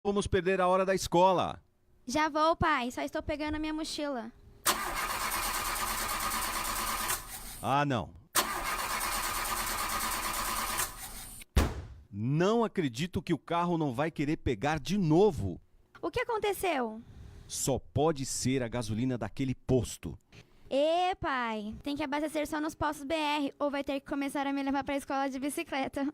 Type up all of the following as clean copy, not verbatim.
Vamos perder a hora da escola. Já vou, pai. Só estou pegando a minha mochila. Ah, não. Não acredito que o carro não vai querer pegar de novo. O que aconteceu? Só pode ser a gasolina daquele posto. Pai. Tem que abastecer só nos postos BR ou vai ter que começar a me levar para a escola de bicicleta.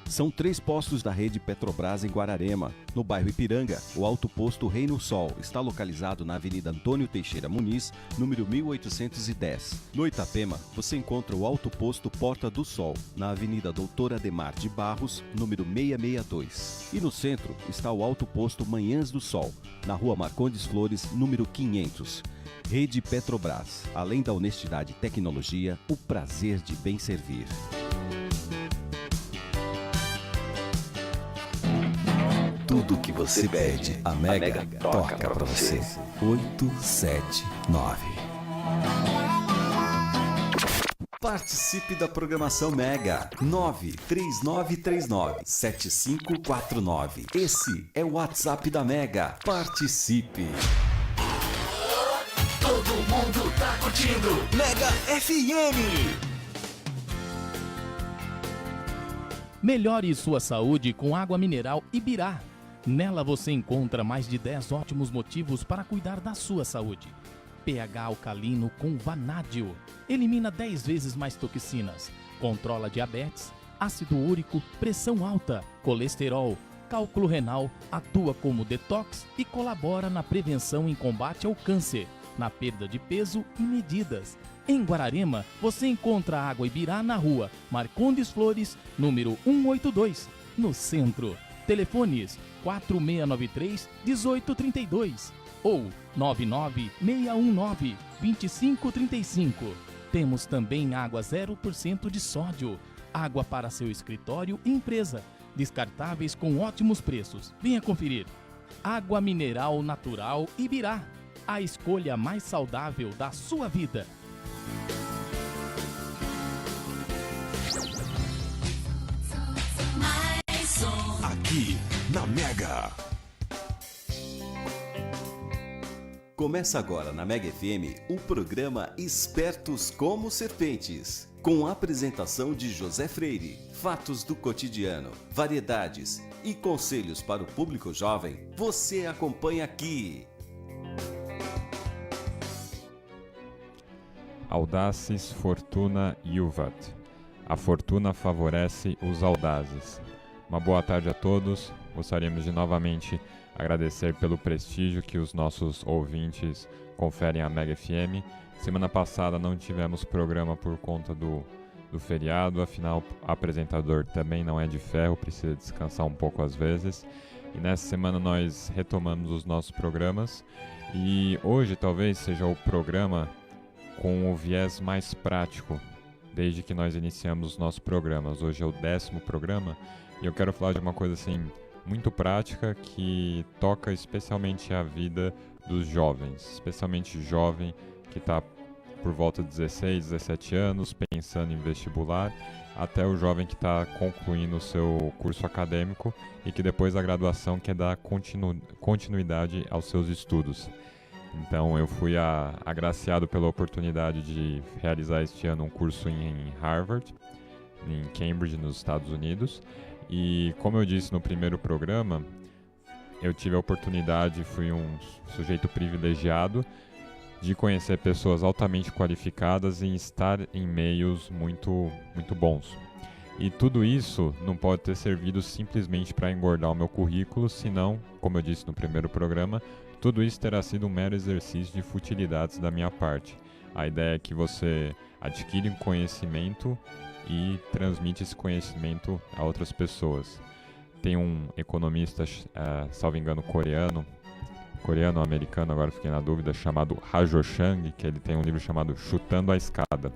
São 3 postos da rede Petrobras em Guararema. No bairro Ipiranga, o Alto Posto Reino Sol está localizado na Avenida Antônio Teixeira Muniz, número 1810. No Itapema, você encontra o Alto Posto Porta do Sol, na Avenida Doutor Ademar de Barros, número 662. E no centro está o Alto Posto Manhãs do Sol, na Rua Marcondes Flores, número 500. Rede Petrobras. Além da honestidade e tecnologia, o prazer de bem servir. Tudo que você pede, a Mega toca pra você. 879. Participe da programação Mega. 939397549. Esse é o WhatsApp da Mega. Participe. Todo mundo tá curtindo Mega FM. Melhore sua saúde com água mineral Ibirá. Nela você encontra mais de 10 ótimos motivos para cuidar da sua saúde. pH alcalino com vanádio. Elimina 10 vezes mais toxinas. Controla diabetes, ácido úrico, pressão alta, colesterol, cálculo renal, atua como detox e colabora na prevenção em combate ao câncer, na perda de peso e medidas. Em Guararema, você encontra a água Ibirá na rua Marcondes Flores, número 182, no centro. Telefones 4693-1832 ou 99619-2535. Temos também água 0% de sódio, água para seu escritório e empresa, descartáveis com ótimos preços. Venha conferir. Água mineral natural Ibirá, a escolha mais saudável da sua vida. Aqui na Mega. Começa agora na Mega FM o programa Espertos como Serpentes, com a apresentação de José Freire, fatos do cotidiano, variedades e conselhos para o público jovem. Você acompanha aqui. Audaces Fortuna Juvat. A fortuna favorece os audazes. Uma boa tarde a todos. Gostaríamos de novamente agradecer pelo prestígio que os nossos ouvintes conferem à Mega FM. Semana passada não tivemos programa por conta do feriado, afinal o apresentador também não é de ferro, precisa descansar um pouco às vezes. E nessa semana nós retomamos os nossos programas e hoje talvez seja o programa com o viés mais prático desde que nós iniciamos os nossos programas. Hoje é o 10º programa e eu quero falar de uma coisa assim muito prática que toca especialmente a vida dos jovens, especialmente jovem que está por volta de 16, 17 anos, pensando em vestibular, até o jovem que está concluindo o seu curso acadêmico e que depois da graduação quer dar continuidade aos seus estudos. Então eu fui agraciado pela oportunidade de realizar este ano um curso em Harvard, em Cambridge, nos Estados Unidos. E como eu disse no primeiro programa, eu tive a oportunidade, fui um sujeito privilegiado de conhecer pessoas altamente qualificadas e estar em meios muito, muito bons. E tudo isso não pode ter servido simplesmente para engordar o meu currículo, senão, como eu disse no primeiro programa, tudo isso terá sido um mero exercício de futilidades da minha parte. A ideia é que você adquire um conhecimento e transmite esse conhecimento a outras pessoas. Tem um economista, salvo engano, coreano-americano, agora fiquei na dúvida, chamado Hajo Chang, que ele tem um livro chamado Chutando a Escada.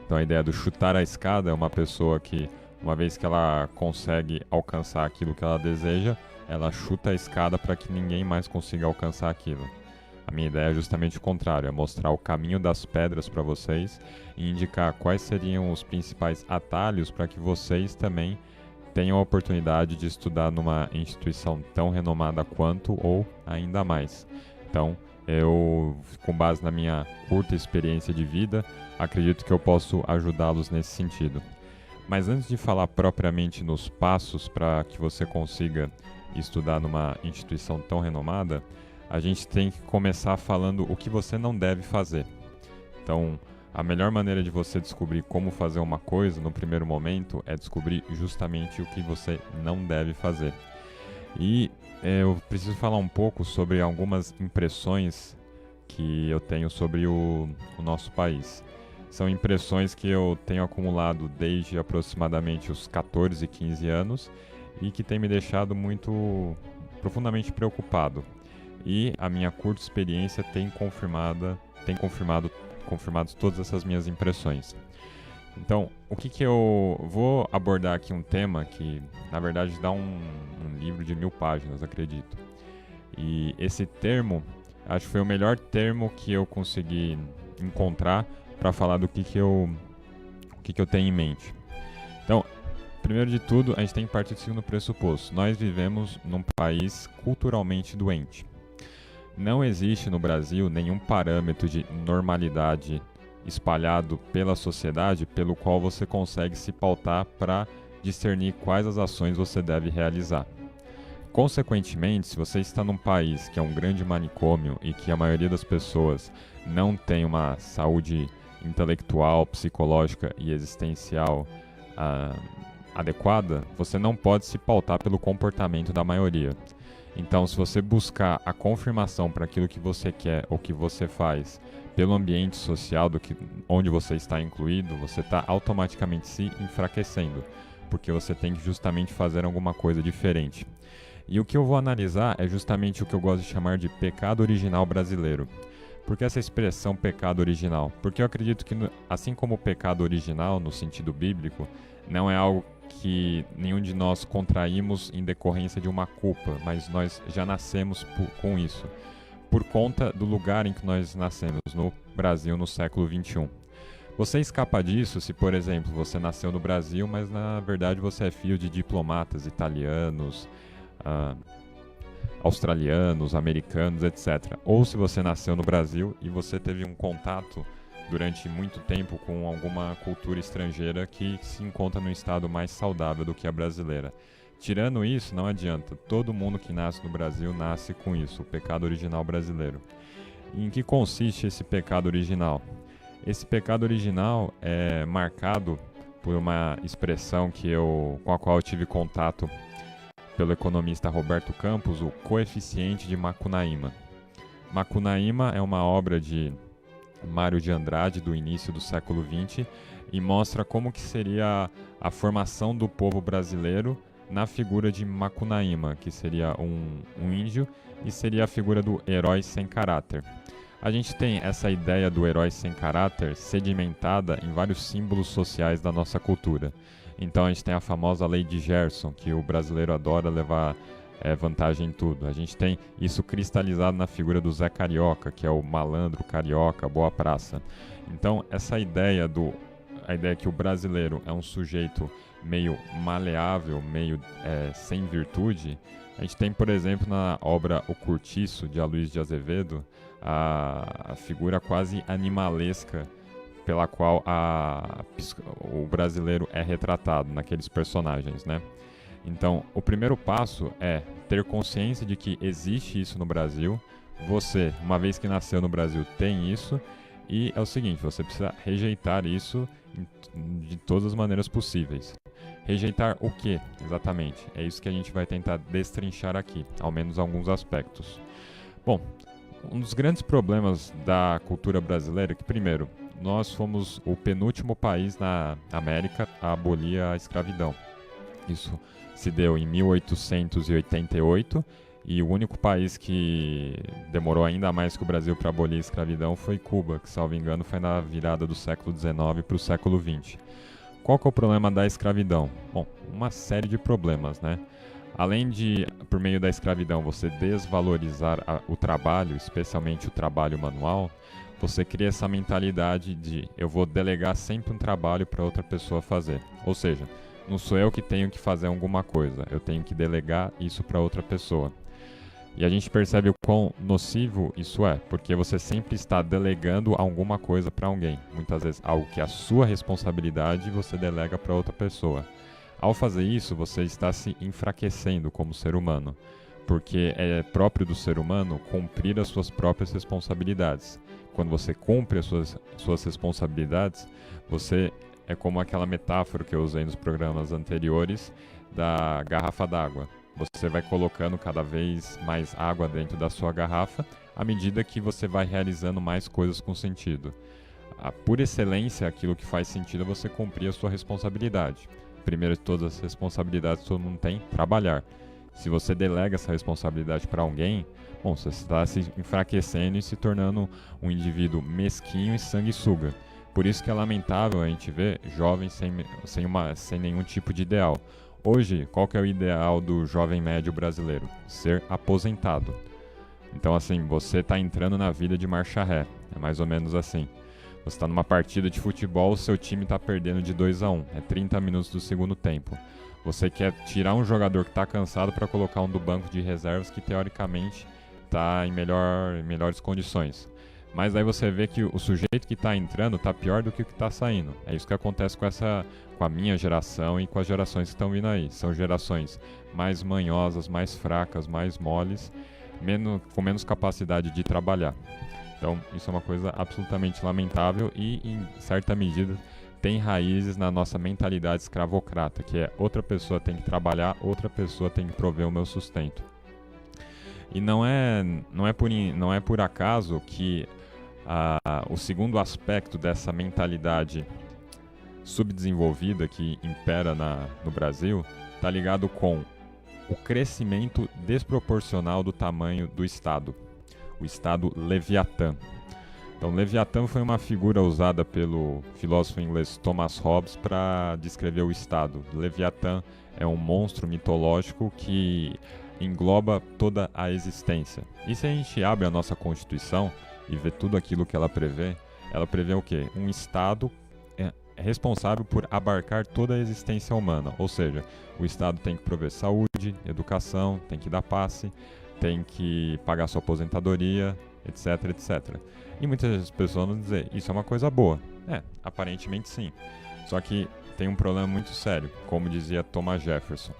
Então a ideia do chutar a escada é uma pessoa que, uma vez que ela consegue alcançar aquilo que ela deseja, ela chuta a escada para que ninguém mais consiga alcançar aquilo. A minha ideia é justamente o contrário, é mostrar o caminho das pedras para vocês e indicar quais seriam os principais atalhos para que vocês também tenham a oportunidade de estudar numa instituição tão renomada quanto ou ainda mais. Então, eu, com base na minha curta experiência de vida, acredito que eu posso ajudá-los nesse sentido. Mas antes de falar propriamente nos passos para que você consiga estudar numa instituição tão renomada, a gente tem que começar falando o que você não deve fazer. Então, a melhor maneira de você descobrir como fazer uma coisa no primeiro momento é descobrir justamente o que você não deve fazer. E eu preciso falar um pouco sobre algumas impressões que eu tenho sobre o nosso país. São impressões que eu tenho acumulado desde aproximadamente os 14, 15 anos e que tem me deixado profundamente preocupado. E a minha curta experiência tem confirmado todas essas minhas impressões. Então, o que eu vou abordar aqui um tema que, na verdade, dá um livro de 1000 páginas, acredito. E esse termo, acho que foi o melhor termo que eu consegui encontrar para falar do que eu tenho em mente. Então, primeiro de tudo, a gente tem que partir do segundo pressuposto. Nós vivemos num país culturalmente doente. Não existe no Brasil nenhum parâmetro de normalidade espalhado pela sociedade pelo qual você consegue se pautar para discernir quais as ações você deve realizar. Consequentemente, se você está num país que é um grande manicômio e que a maioria das pessoas não tem uma saúde intelectual, psicológica e existencial adequada, você não pode se pautar pelo comportamento da maioria. Então, se você buscar a confirmação para aquilo que você quer ou que você faz pelo ambiente social onde você está incluído, você está automaticamente se enfraquecendo, porque você tem que justamente fazer alguma coisa diferente. E o que eu vou analisar é justamente o que eu gosto de chamar de pecado original brasileiro. Por que essa expressão pecado original? Porque eu acredito que, assim como o pecado original, no sentido bíblico, não é algo que nenhum de nós contraímos em decorrência de uma culpa, mas nós já nascemos com isso, por conta do lugar em que nós nascemos, no Brasil, no século XXI. Você escapa disso se, por exemplo, você nasceu no Brasil, mas na verdade você é filho de diplomatas italianos, australianos, americanos, etc. Ou se você nasceu no Brasil e você teve um contato durante muito tempo com alguma cultura estrangeira que se encontra num estado mais saudável do que a brasileira. Tirando isso, não adianta. Todo mundo que nasce no Brasil nasce com isso, o pecado original brasileiro. E em que consiste esse pecado original? Esse pecado original é marcado por uma expressão com a qual eu tive contato pelo economista Roberto Campos, o coeficiente de Macunaíma. Macunaíma é uma obra de Mário de Andrade, do início do século XX, e mostra como que seria a formação do povo brasileiro na figura de Macunaíma, que seria um índio, e seria a figura do herói sem caráter. A gente tem essa ideia do herói sem caráter sedimentada em vários símbolos sociais da nossa cultura. Então a gente tem a famosa lei de Gerson, que o brasileiro adora levar vantagem em tudo. A gente tem isso cristalizado na figura do Zé Carioca, que é o malandro carioca, boa praça. Então essa ideia que o brasileiro é um sujeito meio maleável, meio sem virtude, a gente tem, por exemplo, na obra O Curtiço, de Aloysio de Azevedo, a figura quase animalesca pela qual o brasileiro é retratado naqueles personagens, né? Então, o primeiro passo é ter consciência de que existe isso no Brasil. Você, uma vez que nasceu no Brasil, tem isso. E é o seguinte, você precisa rejeitar isso de todas as maneiras possíveis. Rejeitar o que, exatamente? É isso que a gente vai tentar destrinchar aqui, ao menos alguns aspectos. Bom, um dos grandes problemas da cultura brasileira é que, primeiro, nós fomos o penúltimo país na América a abolir a escravidão. Isso se deu em 1888 e o único país que demorou ainda mais que o Brasil para abolir a escravidão foi Cuba, que, salvo engano, foi na virada do século XIX para o século XX. Qual que é o problema da escravidão? Bom, uma série de problemas, né? Além de, por meio da escravidão, você desvalorizar o trabalho, especialmente o trabalho manual, você cria essa mentalidade de eu vou delegar sempre um trabalho para outra pessoa fazer. Ou seja, não sou eu que tenho que fazer alguma coisa, eu tenho que delegar isso para outra pessoa. E a gente percebe o quão nocivo isso é, porque você sempre está delegando alguma coisa para alguém. Muitas vezes algo que é a sua responsabilidade você delega para outra pessoa. Ao fazer isso, você está se enfraquecendo como ser humano, porque é próprio do ser humano cumprir as suas próprias responsabilidades. Quando você cumpre as suas responsabilidades, você é como aquela metáfora que eu usei nos programas anteriores da garrafa d'água. Você vai colocando cada vez mais água dentro da sua garrafa à medida que você vai realizando mais coisas com sentido. Por excelência, aquilo que faz sentido é você cumprir a sua responsabilidade. Primeiro de todas as responsabilidades que todo mundo tem, trabalhar. Se você delega essa responsabilidade para alguém, bom, você está se enfraquecendo e se tornando um indivíduo mesquinho e sanguessuga. Por isso que é lamentável a gente ver jovens sem nenhum tipo de ideal. Hoje, qual que é o ideal do jovem médio brasileiro? Ser aposentado. Então, assim, você está entrando na vida de marcha ré. É mais ou menos assim. Você está numa partida de futebol, o seu time está perdendo de 2-1. É 30 minutos do segundo tempo. Você quer tirar um jogador que está cansado para colocar um do banco de reservas que, teoricamente, está em melhores condições. Mas aí você vê que o sujeito que está entrando está pior do que o que está saindo. É isso que acontece com a minha geração e com as gerações que estão vindo aí. São gerações mais manhosas, mais fracas, mais moles, com menos capacidade de trabalhar. Então isso é uma coisa absolutamente lamentável e, em certa medida, tem raízes na nossa mentalidade escravocrata, que é outra pessoa tem que trabalhar, outra pessoa tem que prover o meu sustento. E não é por acaso que o segundo aspecto dessa mentalidade subdesenvolvida que impera no Brasil está ligado com o crescimento desproporcional do tamanho do Estado, o Estado Leviatã. Então, Leviatã foi uma figura usada pelo filósofo inglês Thomas Hobbes para descrever o Estado. Leviatã é um monstro mitológico que engloba toda a existência. E se a gente abre a nossa Constituição e vê tudo aquilo que ela prevê o quê? Um Estado responsável por abarcar toda a existência humana. Ou seja, o Estado tem que prover saúde, educação, tem que dar passe, tem que pagar sua aposentadoria, etc, etc. E muitas pessoas vão dizer, isso é uma coisa boa. Aparentemente sim. Só que tem um problema muito sério, como dizia Thomas Jefferson.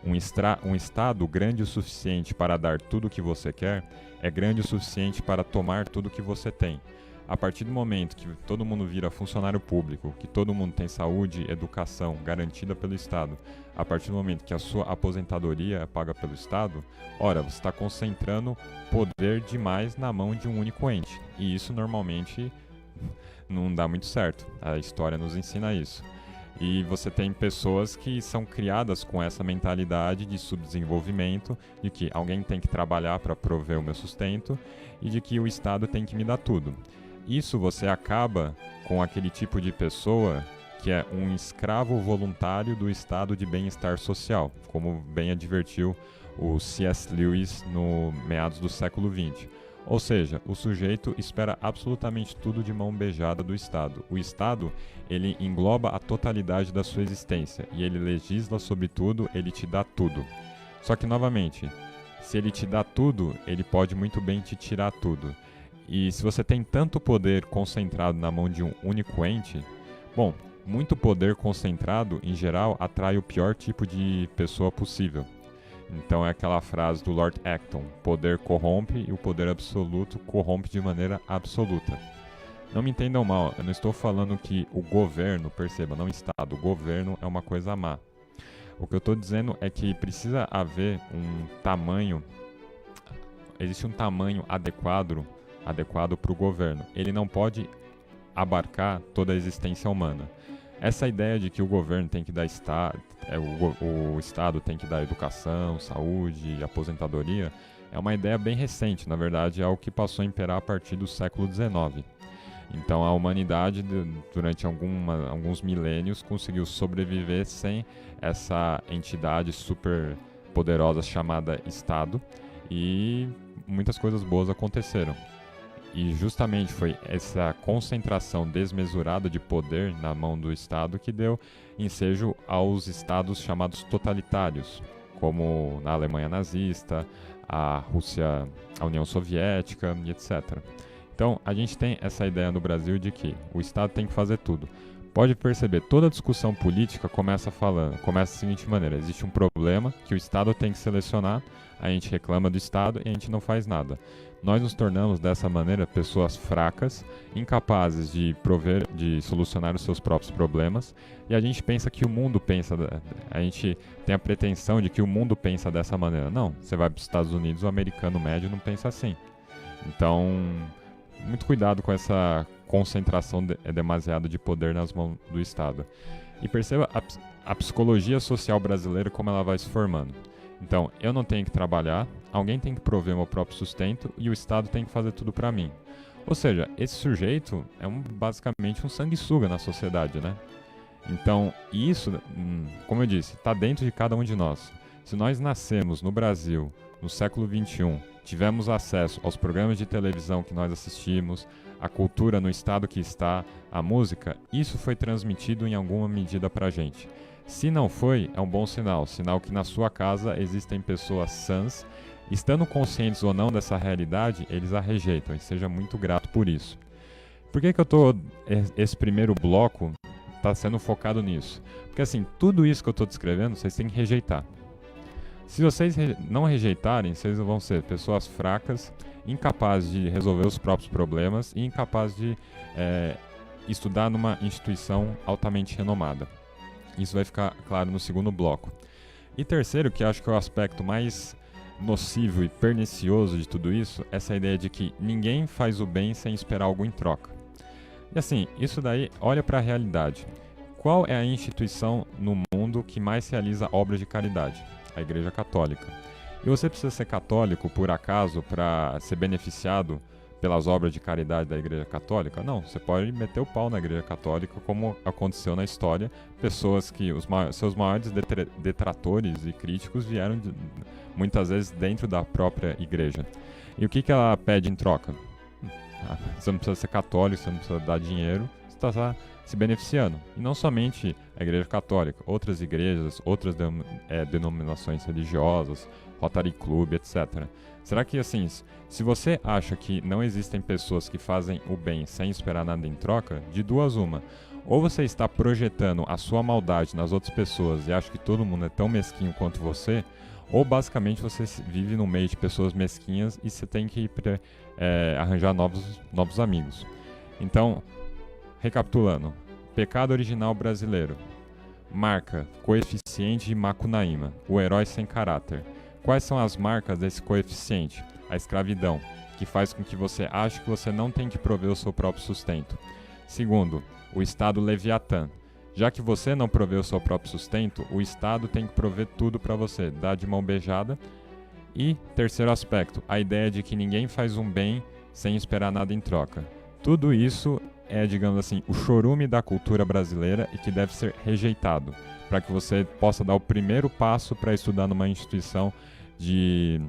Um Estado grande o suficiente para dar tudo o que você quer é grande o suficiente para tomar tudo o que você tem. A partir do momento que todo mundo vira funcionário público, que todo mundo tem saúde e educação garantida pelo Estado, a partir do momento que a sua aposentadoria é paga pelo Estado, ora, você está concentrando poder demais na mão de um único ente. E isso normalmente não dá muito certo. A história nos ensina isso. E você tem pessoas que são criadas com essa mentalidade de subdesenvolvimento, de que alguém tem que trabalhar para prover o meu sustento e de que o Estado tem que me dar tudo. Isso você acaba com aquele tipo de pessoa que é um escravo voluntário do estado de bem-estar social, como bem advertiu o C.S. Lewis no meados do século XX. Ou seja, o sujeito espera absolutamente tudo de mão beijada do Estado. O Estado, ele engloba a totalidade da sua existência e ele legisla sobre tudo, ele te dá tudo. Só que, novamente, se ele te dá tudo, ele pode muito bem te tirar tudo. E se você tem tanto poder concentrado na mão de um único ente, bom, muito poder concentrado, em geral, atrai o pior tipo de pessoa possível. Então é aquela frase do Lord Acton, poder corrompe e o poder absoluto corrompe de maneira absoluta. Não me entendam mal, eu não estou falando que o governo, perceba, não o Estado, o governo é uma coisa má. O que eu estou dizendo é que precisa haver existe um tamanho adequado para o governo. Ele não pode abarcar toda a existência humana. Essa ideia de que o governo tem que dar o Estado tem que dar educação, saúde, aposentadoria, é uma ideia bem recente. Na verdade, é algo que passou a imperar a partir do século XIX. Então, a humanidade, durante alguns milênios, conseguiu sobreviver sem essa entidade super poderosa chamada Estado, e muitas coisas boas aconteceram. E justamente foi essa concentração desmesurada de poder na mão do Estado que deu ensejo aos estados chamados totalitários, como na Alemanha nazista, a Rússia, a União Soviética e etc. Então, a gente tem essa ideia no Brasil de que o Estado tem que fazer tudo. Pode perceber, toda discussão política começa da seguinte maneira: existe um problema que o Estado tem que selecionar, a gente reclama do Estado e a gente não faz nada. Nós nos tornamos dessa maneira pessoas fracas, incapazes de solucionar os seus próprios problemas, e a gente pensa que o mundo a gente tem a pretensão de que o mundo pensa dessa maneira. Não, você vai para os Estados Unidos, o americano médio não pensa assim. Então, muito cuidado com essa concentração demasiada de poder nas mãos do Estado. E perceba a psicologia social brasileira, como ela vai se formando. Então, eu não tenho que trabalhar, alguém tem que prover meu próprio sustento e o Estado tem que fazer tudo para mim. Ou seja, esse sujeito é basicamente um sanguessuga na sociedade, né? Então, isso, como eu disse, está dentro de cada um de nós. Se nós nascemos no Brasil, no século XXI, tivemos acesso aos programas de televisão que nós assistimos, a cultura no estado que está, a música, isso foi transmitido em alguma medida para a gente. Se não foi, é um bom sinal que na sua casa existem pessoas sãs, estando conscientes ou não dessa realidade, eles a rejeitam, e seja muito grato por isso. Por que esse primeiro bloco está sendo focado nisso? Porque assim, tudo isso que eu estou descrevendo, vocês têm que rejeitar. Se vocês não rejeitarem, vocês vão ser pessoas fracas, incapazes de resolver os próprios problemas e incapazes de estudar numa instituição altamente renomada. Isso vai ficar claro no segundo bloco. E terceiro, que acho que é o aspecto mais nocivo e pernicioso de tudo isso, essa ideia de que ninguém faz o bem sem esperar algo em troca. E assim, isso daí, olha para a realidade. Qual é a instituição no mundo que mais realiza obras de caridade? A Igreja Católica. E você precisa ser católico, por acaso, para ser beneficiado pelas obras de caridade da Igreja Católica? Não, você pode meter o pau na Igreja Católica, como aconteceu na história. Pessoas que seus maiores detratores e críticos vieram muitas vezes dentro da própria Igreja. E o que ela pede em troca? Você não precisa ser católico, você não precisa dar dinheiro, você está se beneficiando. E não somente a Igreja Católica, outras igrejas, outras denominações religiosas, Rotary Club, etc. Será que, assim, se você acha que não existem pessoas que fazem o bem sem esperar nada em troca, de duas uma. Ou você está projetando a sua maldade nas outras pessoas e acha que todo mundo é tão mesquinho quanto você, ou basicamente você vive no meio de pessoas mesquinhas e você tem que arranjar novos amigos. Então, recapitulando, pecado original brasileiro, marca, coeficiente de Macunaíma, o herói sem caráter. Quais são as marcas desse coeficiente? A escravidão, que faz com que você ache que você não tem que prover o seu próprio sustento. Segundo, o Estado Leviatã. Já que você não provê o seu próprio sustento, o Estado tem que prover tudo para você, dar de mão beijada. E terceiro aspecto, a ideia de que ninguém faz um bem sem esperar nada em troca. Tudo isso é, digamos assim, o chorume da cultura brasileira e que deve ser rejeitado, para que você possa dar o primeiro passo para estudar numa instituição de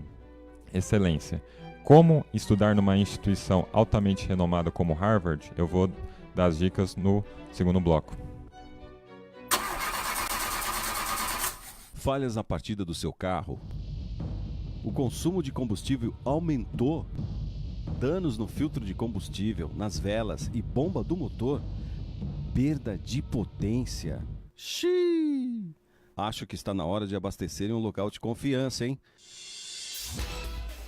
excelência. Como estudar numa instituição altamente renomada como Harvard, eu vou dar as dicas no segundo bloco. Falhas na partida do seu carro? O consumo de combustível aumentou? Danos no filtro de combustível, nas velas e bomba do motor? Perda de potência? Xiii! Acho que está na hora de abastecer em um local de confiança, hein?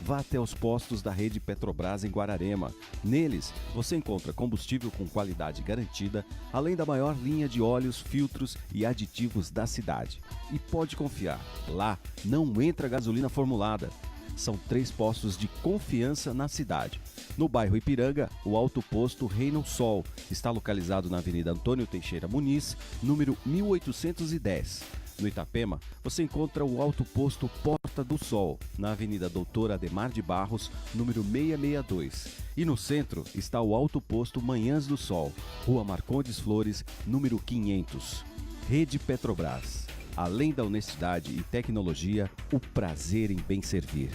Vá até os postos da rede Petrobras em Guararema. Neles, você encontra combustível com qualidade garantida, além da maior linha de óleos, filtros e aditivos da cidade. E pode confiar, lá não entra gasolina formulada. São 3 postos de confiança na cidade. No bairro Ipiranga, o Alto Posto Reino Sol está localizado na Avenida Antônio Teixeira Muniz, número 1810. No Itapema, você encontra o Alto Posto Porta do Sol, na Avenida Doutor Ademar de Barros, número 662. E no centro está o Alto Posto Manhãs do Sol, Rua Marcondes Flores, número 500. Rede Petrobras. Além da honestidade e tecnologia, o prazer em bem servir.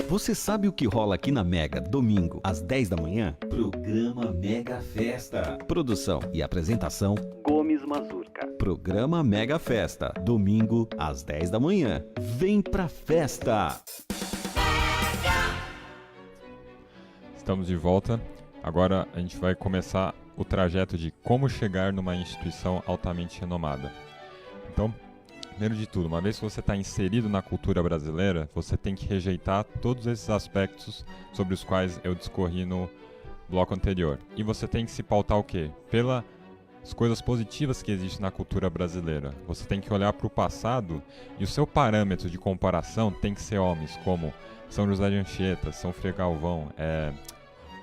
Você sabe o que rola aqui na Mega, domingo, às 10 da manhã? Programa Mega Festa. Produção e apresentação, Gomes Mazurca. Programa Mega Festa, domingo, às 10 da manhã. Vem pra festa! Estamos de volta. Agora a gente vai começar o trajeto de como chegar numa instituição altamente renomada. Então, primeiro de tudo, uma vez que você está inserido na cultura brasileira, você tem que rejeitar todos esses aspectos sobre os quais eu discorri no bloco anterior. E você tem que se pautar o quê? Pelas coisas positivas que existem na cultura brasileira. Você tem que olhar para o passado e o seu parâmetro de comparação tem que ser homens como São José de Anchieta, São Frei Galvão,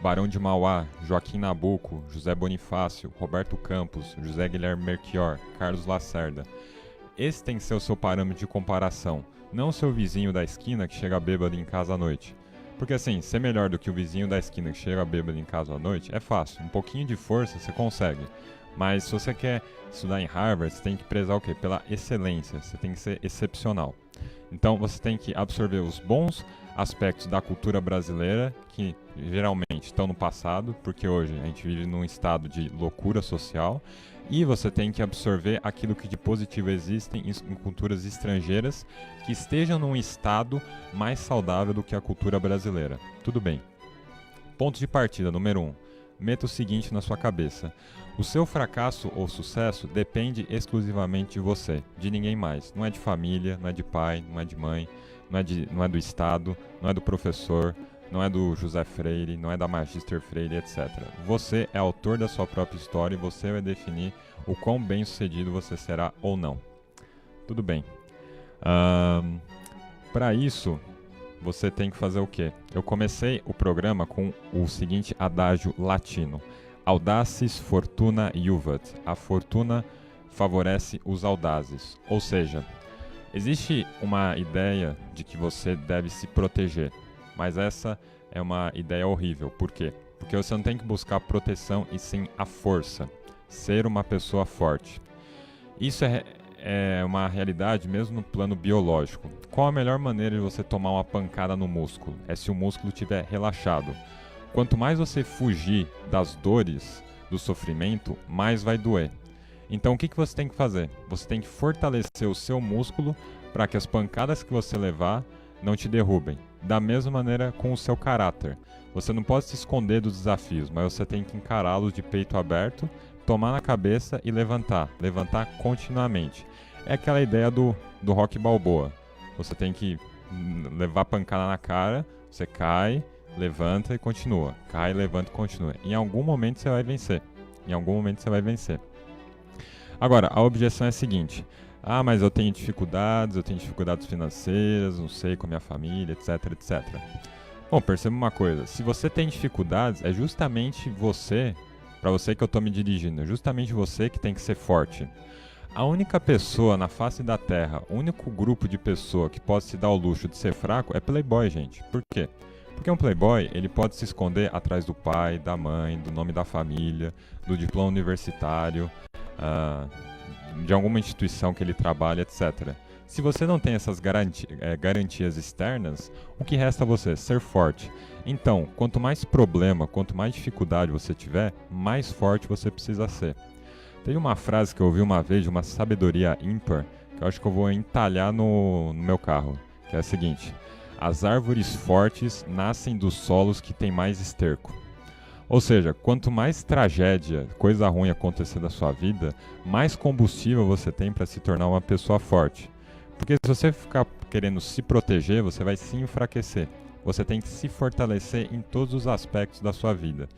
Barão de Mauá, Joaquim Nabuco, José Bonifácio, Roberto Campos, José Guilherme Melchior, Carlos Lacerda. Esse tem que ser o seu parâmetro de comparação, não o seu vizinho da esquina que chega bêbado em casa à noite. Porque assim, ser melhor do que o vizinho da esquina que chega bêbado em casa à noite é fácil, um pouquinho de força você consegue. Mas se você quer estudar em Harvard, você tem que prezar o quê? Pela excelência, você tem que ser excepcional. Então você tem que absorver os bons aspectos da cultura brasileira, que geralmente estão no passado, porque hoje a gente vive num estado de loucura social, e você tem que absorver aquilo que de positivo existe em culturas estrangeiras que estejam num estado mais saudável do que a cultura brasileira. Tudo bem. Ponto de partida, número 1. Meta o seguinte na sua cabeça. O seu fracasso ou sucesso depende exclusivamente de você, de ninguém mais. Não é de família, não é de pai, não é de mãe, não é do Estado, não é do professor, não é do José Freire, não é da Magister Freire, etc. Você é autor da sua própria história e você vai definir o quão bem sucedido você será ou não. Tudo bem. Para isso, você tem que fazer o quê? Eu comecei o programa com o seguinte adágio latino. Audaces fortuna iuvat. A fortuna favorece os audazes. Ou seja, existe uma ideia de que você deve se proteger, mas essa é uma ideia horrível. Por quê? Porque você não tem que buscar proteção e sim a força, ser uma pessoa forte. Isso é uma realidade mesmo no plano biológico. Qual a melhor maneira de você tomar uma pancada no músculo? É se o músculo estiver relaxado. Quanto mais você fugir das dores, do sofrimento, mais vai doer. Então o que você tem que fazer? Você tem que fortalecer o seu músculo para que as pancadas que você levar não te derrubem. Da mesma maneira com o seu caráter. Você não pode se esconder dos desafios, mas você tem que encará-los de peito aberto, tomar na cabeça e levantar. Levantar continuamente. É aquela ideia do Rocky Balboa. Você tem que levar pancada na cara, você cai, levanta e continua. Cai, levanta e continua. Em algum momento você vai vencer. Em algum momento você vai vencer. Agora, a objeção é a seguinte. Mas eu tenho dificuldades financeiras, não sei com a minha família, etc, etc. Bom, perceba uma coisa. Se você tem dificuldades, é justamente você, para você que eu estou me dirigindo, é justamente você que tem que ser forte. A única pessoa na face da Terra, o único grupo de pessoa que pode se dar o luxo de ser fraco é playboy, gente. Por quê? Porque um playboy, ele pode se esconder atrás do pai, da mãe, do nome da família, do diploma universitário, de alguma instituição que ele trabalha, etc. Se você não tem essas garantias externas, o que resta a você? Ser forte. Então, quanto mais problema, quanto mais dificuldade você tiver, mais forte você precisa ser. Tem uma frase que eu ouvi uma vez de uma sabedoria ímpar, que eu acho que eu vou entalhar no meu carro, que é a seguinte: as árvores fortes nascem dos solos que têm mais esterco. Ou seja, quanto mais tragédia, coisa ruim acontecer na sua vida, mais combustível você tem para se tornar uma pessoa forte. Porque se você ficar querendo se proteger, você vai se enfraquecer. Você tem que se fortalecer em todos os aspectos da sua vida.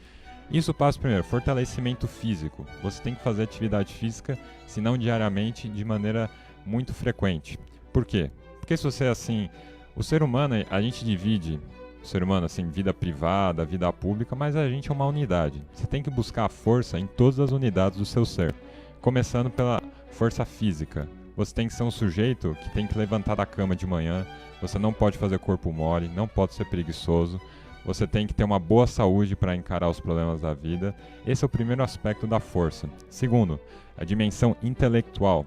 Isso passa primeiro, fortalecimento físico. Você tem que fazer atividade física, se não diariamente, de maneira muito frequente. Por quê? Porque se você assim... O ser humano, a gente divide o ser humano assim, vida privada, vida pública, mas a gente é uma unidade. Você tem que buscar a força em todas as unidades do seu ser. Começando pela força física. Você tem que ser um sujeito que tem que levantar da cama de manhã. Você não pode fazer corpo mole, não pode ser preguiçoso. Você tem que ter uma boa saúde para encarar os problemas da vida. Esse é o primeiro aspecto da força. Segundo, a dimensão intelectual.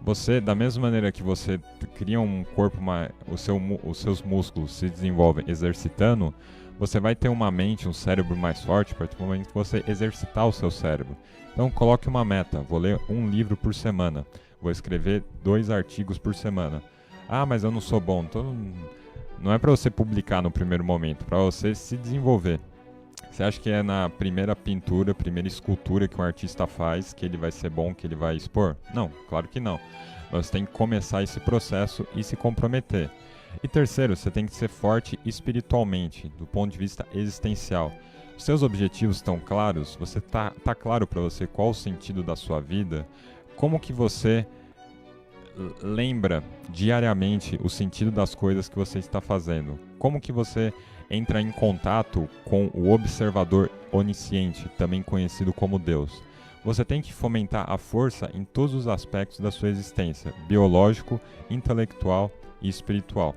Você, da mesma maneira que você cria um corpo, os seus músculos se desenvolvem exercitando, você vai ter uma mente, um cérebro mais forte a partir do momento que você exercitar o seu cérebro. Então coloque uma meta, vou ler um livro por semana, vou escrever 2 artigos por semana. Ah, mas eu não sou bom. Então, não é para você publicar no primeiro momento, para você se desenvolver. Você acha que é na primeira pintura, primeira escultura que um artista faz que ele vai ser bom, que ele vai expor? Não, claro que não. Você tem que começar esse processo e se comprometer. E terceiro, você tem que ser forte espiritualmente, do ponto de vista existencial. Os seus objetivos estão claros? Você tá claro para você qual o sentido da sua vida? Como que você lembra diariamente o sentido das coisas que você está fazendo? Como que você entra em contato com o observador onisciente, também conhecido como Deus? Você tem que fomentar a força em todos os aspectos da sua existência, biológico, intelectual e espiritual.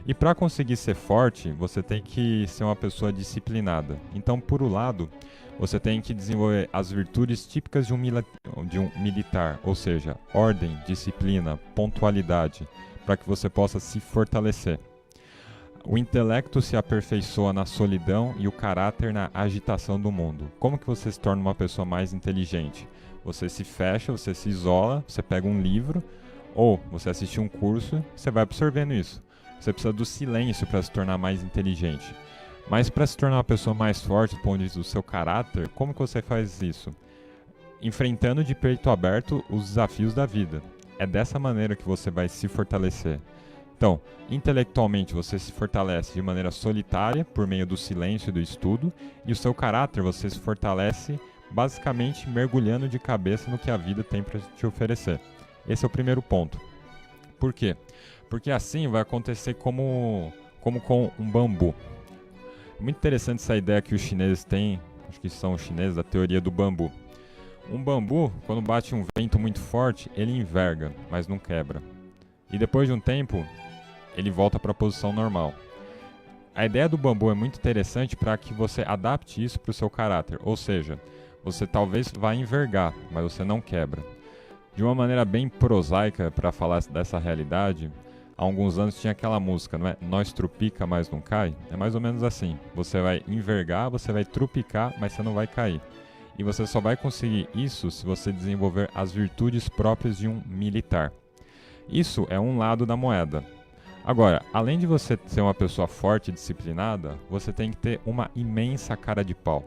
E para conseguir ser forte, você tem que ser uma pessoa disciplinada. Então, por um lado, você tem que desenvolver as virtudes típicas de um militar, ou seja, ordem, disciplina, pontualidade, para que você possa se fortalecer. O intelecto se aperfeiçoa na solidão e o caráter na agitação do mundo. Como que você se torna uma pessoa mais inteligente? Você se fecha, você se isola, você pega um livro, ou você assiste um curso, você vai absorvendo isso. Você precisa do silêncio para se tornar mais inteligente. Mas para se tornar uma pessoa mais forte do ponto de vista do seu caráter, como que você faz isso? Enfrentando de peito aberto os desafios da vida. É dessa maneira que você vai se fortalecer. Então, intelectualmente você se fortalece de maneira solitária, por meio do silêncio e do estudo, e o seu caráter você se fortalece basicamente mergulhando de cabeça no que a vida tem para te oferecer. Esse é o primeiro ponto. Por quê? Porque assim vai acontecer como com um bambu. Muito interessante essa ideia que os chineses têm, acho que são os chineses, da teoria do bambu. Um bambu, quando bate um vento muito forte, ele enverga, mas não quebra. E depois de um tempo, ele volta para a posição normal. A ideia do bambu é muito interessante para que você adapte isso para o seu caráter. Ou seja, você talvez vá envergar, mas você não quebra. De uma maneira bem prosaica para falar dessa realidade, há alguns anos tinha aquela música, não é? Nós trupica, mas não cai. É mais ou menos assim. Você vai envergar, você vai trupicar, mas você não vai cair. E você só vai conseguir isso se você desenvolver as virtudes próprias de um militar. Isso é um lado da moeda. Agora, além de você ser uma pessoa forte e disciplinada, você tem que ter uma imensa cara de pau.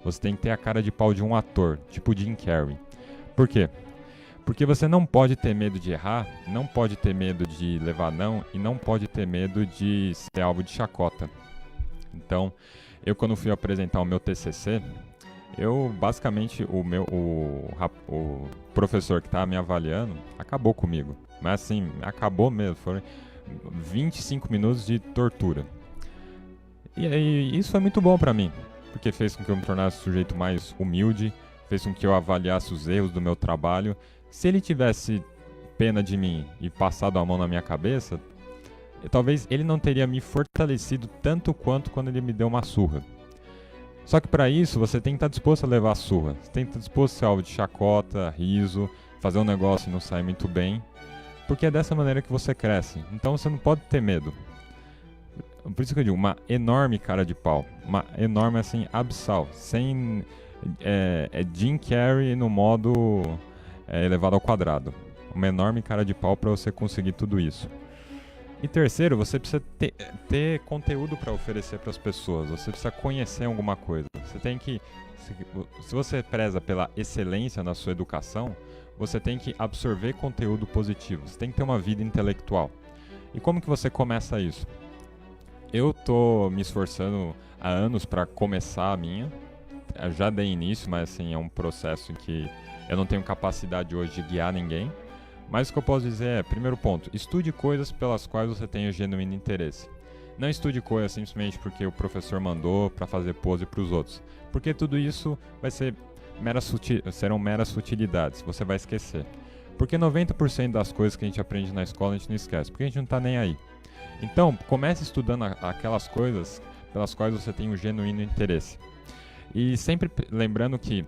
Você tem que ter a cara de pau de um ator, tipo Jim Carrey. Por quê? Porque você não pode ter medo de errar, não pode ter medo de levar não e não pode ter medo de ser alvo de chacota. Então, eu quando fui apresentar o meu TCC, basicamente o professor que estava me avaliando acabou comigo. Mas assim, acabou mesmo, foram 25 minutos de tortura. E isso foi muito bom para mim, porque fez com que eu me tornasse um sujeito mais humilde, fez com que eu avaliasse os erros do meu trabalho. Se ele tivesse pena de mim e passado a mão na minha cabeça, talvez ele não teria me fortalecido tanto quanto quando ele me deu uma surra. Só que para isso você tem que estar disposto a levar a surra. Você tem que estar disposto a ser alvo de chacota, riso, fazer um negócio e não sair muito bem. Porque é dessa maneira que você cresce. Então você não pode ter medo. Por isso que eu digo, uma enorme cara de pau. Uma enorme, assim, abissal. Sem... Jim Carrey no modo elevado ao quadrado. Uma enorme cara de pau para você conseguir tudo isso. E terceiro, você precisa ter conteúdo para oferecer para as pessoas. Você precisa conhecer alguma coisa. Você tem que... Se você preza pela excelência na sua educação, você tem que absorver conteúdo positivo. Você tem que ter uma vida intelectual. E como que você começa isso? Eu tô me esforçando há anos para começar a minha. Eu já dei início, mas assim, é um processo em que eu não tenho capacidade hoje de guiar ninguém. Mas o que eu posso dizer é, primeiro ponto, estude coisas pelas quais você tenha genuíno interesse. Não estude coisas simplesmente porque o professor mandou para fazer pose para os outros. Porque tudo isso vai ser serão meras futilidades, você vai esquecer. Porque 90% das coisas que a gente aprende na escola a gente não esquece, porque a gente não está nem aí. Então, comece estudando aquelas coisas pelas quais você tem um genuíno interesse. E sempre lembrando que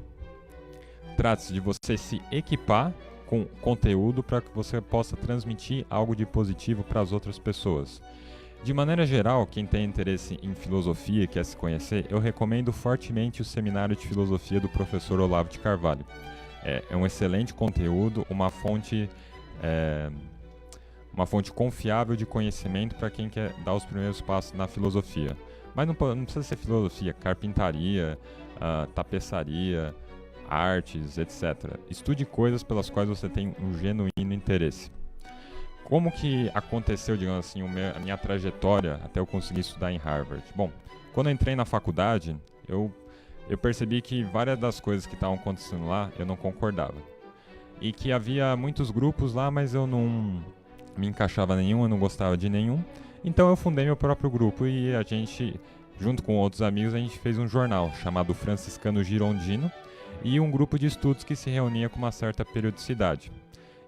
trata-se de você se equipar com conteúdo para que você possa transmitir algo de positivo para as outras pessoas. De maneira geral, quem tem interesse em filosofia e quer se conhecer, eu recomendo fortemente o seminário de filosofia do professor Olavo de Carvalho. É um excelente conteúdo, uma fonte confiável de conhecimento para quem quer dar os primeiros passos na filosofia. Mas não precisa ser filosofia, carpintaria, tapeçaria, artes, etc. Estude coisas pelas quais você tem um genuíno interesse. Como que aconteceu, digamos assim, a minha trajetória até eu conseguir estudar em Harvard? Bom, quando eu entrei na faculdade, eu percebi que várias das coisas que estavam acontecendo lá, eu não concordava. E que havia muitos grupos lá, mas eu não me encaixava em nenhum, eu não gostava de nenhum. Então eu fundei meu próprio grupo e a gente, junto com outros amigos, a gente fez um jornal chamado Franciscano Girondino e um grupo de estudos que se reunia com uma certa periodicidade.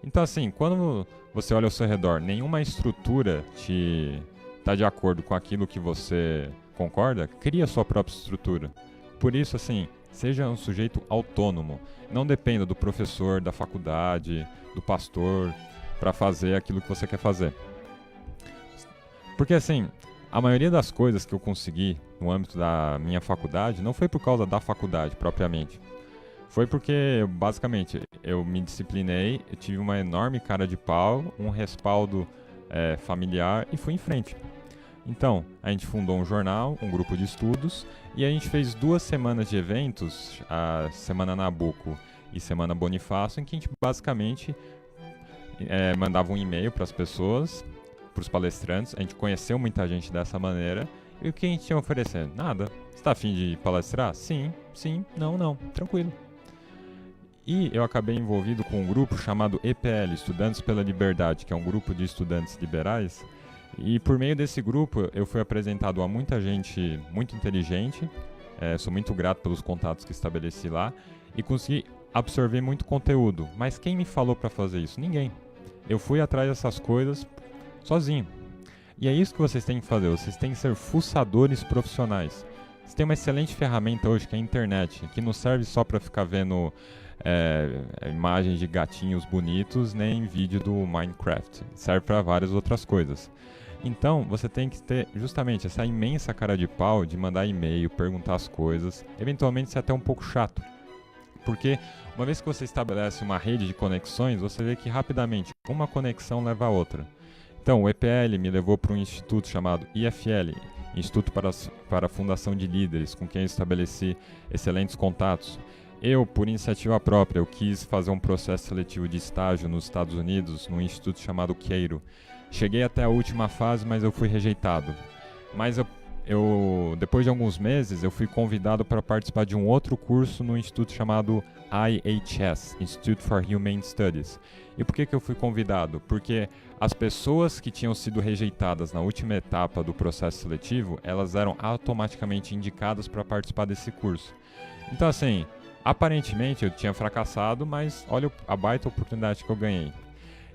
Então assim, quando você olha ao seu redor, nenhuma estrutura está de acordo com aquilo que você concorda, cria sua própria estrutura. Por isso, assim, seja um sujeito autônomo. Não dependa do professor, da faculdade, do pastor, para fazer aquilo que você quer fazer. Porque, assim, a maioria das coisas que eu consegui no âmbito da minha faculdade não foi por causa da faculdade, propriamente. Foi porque, basicamente, eu me disciplinei, eu tive uma enorme cara de pau, um respaldo familiar e fui em frente. Então, a gente fundou um jornal, um grupo de estudos, e a gente fez 2 semanas de eventos, a Semana Nabuco e Semana Bonifácio, em que a gente basicamente mandava um e-mail para as pessoas, para os palestrantes. A gente conheceu muita gente dessa maneira. E o que a gente tinha oferecendo? Nada. Você está a fim de palestrar? Sim, não, tranquilo. E eu acabei envolvido com um grupo chamado EPL, Estudantes pela Liberdade, que é um grupo de estudantes liberais. E por meio desse grupo eu fui apresentado a muita gente muito inteligente, sou muito grato pelos contatos que estabeleci lá e consegui absorver muito conteúdo. Mas quem me falou para fazer isso? Ninguém. Eu fui atrás dessas coisas sozinho. E é isso que vocês têm que fazer, vocês têm que ser fuçadores profissionais. Você tem uma excelente ferramenta hoje que é a internet, que não serve só para ficar vendo imagens de gatinhos bonitos, nem vídeo do Minecraft. Serve para várias outras coisas. Então, você tem que ter justamente essa imensa cara de pau de mandar e-mail, perguntar as coisas, eventualmente ser até um pouco chato. Porque uma vez que você estabelece uma rede de conexões, você vê que rapidamente uma conexão leva a outra. Então, o EPL me levou para um instituto chamado IFL, Instituto para a Fundação de Líderes, com quem eu estabeleci excelentes contatos. Eu, por iniciativa própria, eu quis fazer um processo seletivo de estágio nos Estados Unidos, num instituto chamado Cairo. Cheguei até a última fase, mas eu fui rejeitado. Mas depois de alguns meses, eu fui convidado para participar de um outro curso no instituto chamado IHS, Institute for Humane Studies. E por que eu fui convidado? Porque as pessoas que tinham sido rejeitadas na última etapa do processo seletivo, elas eram automaticamente indicadas para participar desse curso. Então, assim, aparentemente eu tinha fracassado, mas olha a baita oportunidade que eu ganhei.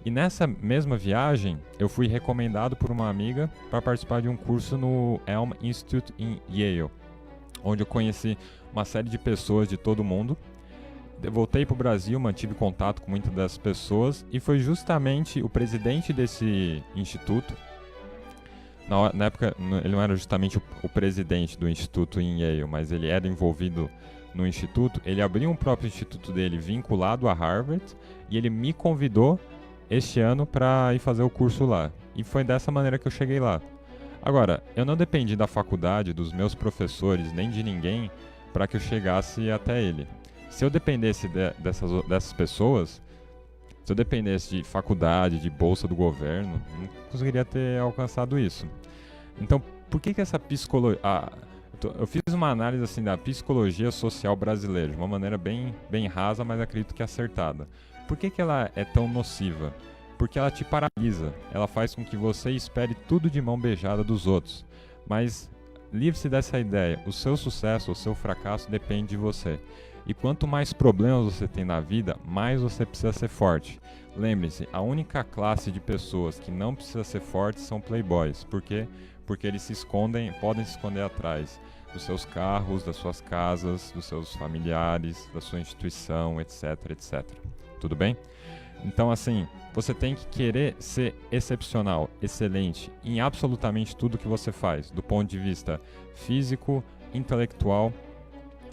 E nessa mesma viagem, eu fui recomendado por uma amiga para participar de um curso no Elm Institute em Yale, onde eu conheci uma série de pessoas de todo o mundo. Eu voltei para o Brasil, mantive contato com muitas dessas pessoas e foi justamente o presidente desse instituto. Na época, ele não era justamente o presidente do instituto em Yale, mas ele era envolvido no instituto. Ele abriu um próprio instituto dele vinculado a Harvard e ele me convidou este ano para ir fazer o curso lá. E foi dessa maneira que eu cheguei lá. Agora, eu não dependi da faculdade, dos meus professores, nem de ninguém para que eu chegasse até ele. Se eu dependesse dessas pessoas, se eu dependesse de faculdade, de bolsa do governo, não conseguiria ter alcançado isso. Então, por que essa psicologia... eu fiz uma análise assim, da psicologia social brasileira, de uma maneira bem rasa, mas acredito que acertada. Por que ela é tão nociva? Porque ela te paralisa, ela faz com que você espere tudo de mão beijada dos outros. Mas livre-se dessa ideia, o seu sucesso, o seu fracasso depende de você. E quanto mais problemas você tem na vida, mais você precisa ser forte. Lembre-se, a única classe de pessoas que não precisa ser forte são playboys. Por quê? Porque eles podem se esconder atrás dos seus carros, das suas casas, dos seus familiares, da sua instituição, etc, etc. Tudo bem? Então, assim, você tem que querer ser excepcional, excelente em absolutamente tudo que você faz, do ponto de vista físico, intelectual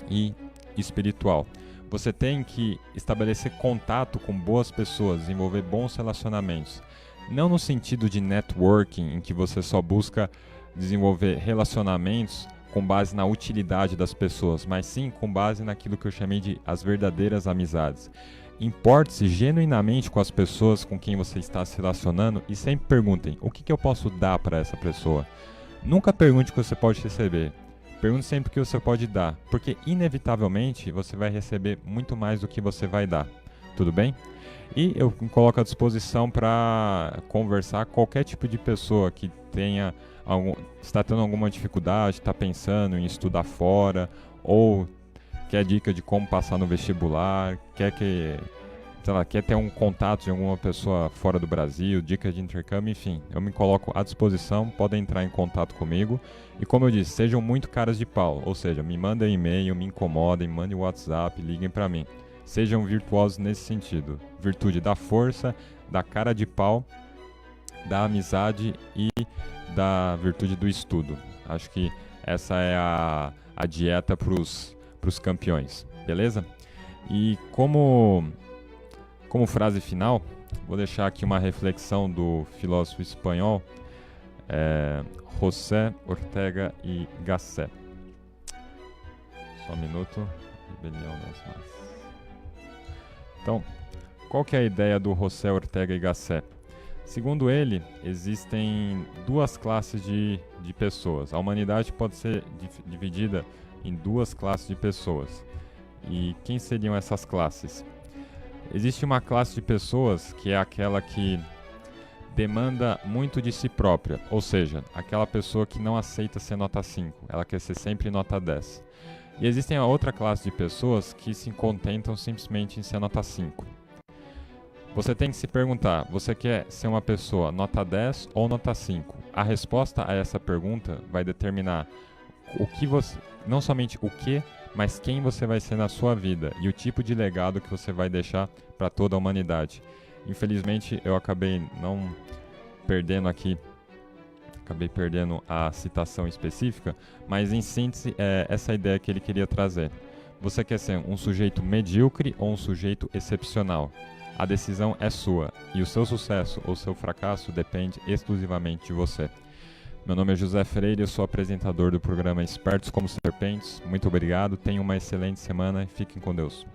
e espiritual. Você tem que estabelecer contato com boas pessoas, desenvolver bons relacionamentos. Não no sentido de networking, em que você só busca desenvolver relacionamentos com base na utilidade das pessoas, mas sim com base naquilo que eu chamei de as verdadeiras amizades. Importe-se genuinamente com as pessoas com quem você está se relacionando e sempre perguntem: o que eu posso dar para essa pessoa? Nunca pergunte o que você pode receber. Pergunte sempre o que você pode dar, porque inevitavelmente você vai receber muito mais do que você vai dar. Tudo bem? E eu me coloco à disposição para conversar com qualquer tipo de pessoa que está tendo alguma dificuldade, está pensando em estudar fora, ou quer dica de como passar no vestibular, quer ter um contato de alguma pessoa fora do Brasil, dicas de intercâmbio, enfim. Eu me coloco à disposição, podem entrar em contato comigo. E como eu disse, sejam muito caras de pau, ou seja, me mandem e-mail, me incomodem, mandem WhatsApp, liguem para mim. Sejam virtuosos nesse sentido. Virtude da força, da cara de pau, da amizade e da virtude do estudo. Acho que essa é a dieta para os campeões, beleza? E como frase final, vou deixar aqui uma reflexão do filósofo espanhol José Ortega y Gasset. Só um minuto. Rebelião das Massas. Então, qual que é a ideia do José Ortega y Gasset? Segundo ele, existem duas classes de pessoas. A humanidade pode ser dividida em duas classes de pessoas. E quem seriam essas classes? Existe uma classe de pessoas que é aquela que demanda muito de si própria, ou seja, aquela pessoa que não aceita ser nota 5, ela quer ser sempre nota 10. E existem a outra classe de pessoas que se contentam simplesmente em ser nota 5. Você tem que se perguntar, você quer ser uma pessoa nota 10 ou nota 5? A resposta a essa pergunta vai determinar não somente o que, mas quem você vai ser na sua vida e o tipo de legado que você vai deixar para toda a humanidade. Infelizmente, eu acabei perdendo a citação específica, mas em síntese é essa ideia que ele queria trazer. Você quer ser um sujeito medíocre ou um sujeito excepcional? A decisão é sua e o seu sucesso ou seu fracasso depende exclusivamente de você. Meu nome é José Freire, eu sou apresentador do programa Espertos como Serpentes. Muito obrigado, tenham uma excelente semana e fiquem com Deus.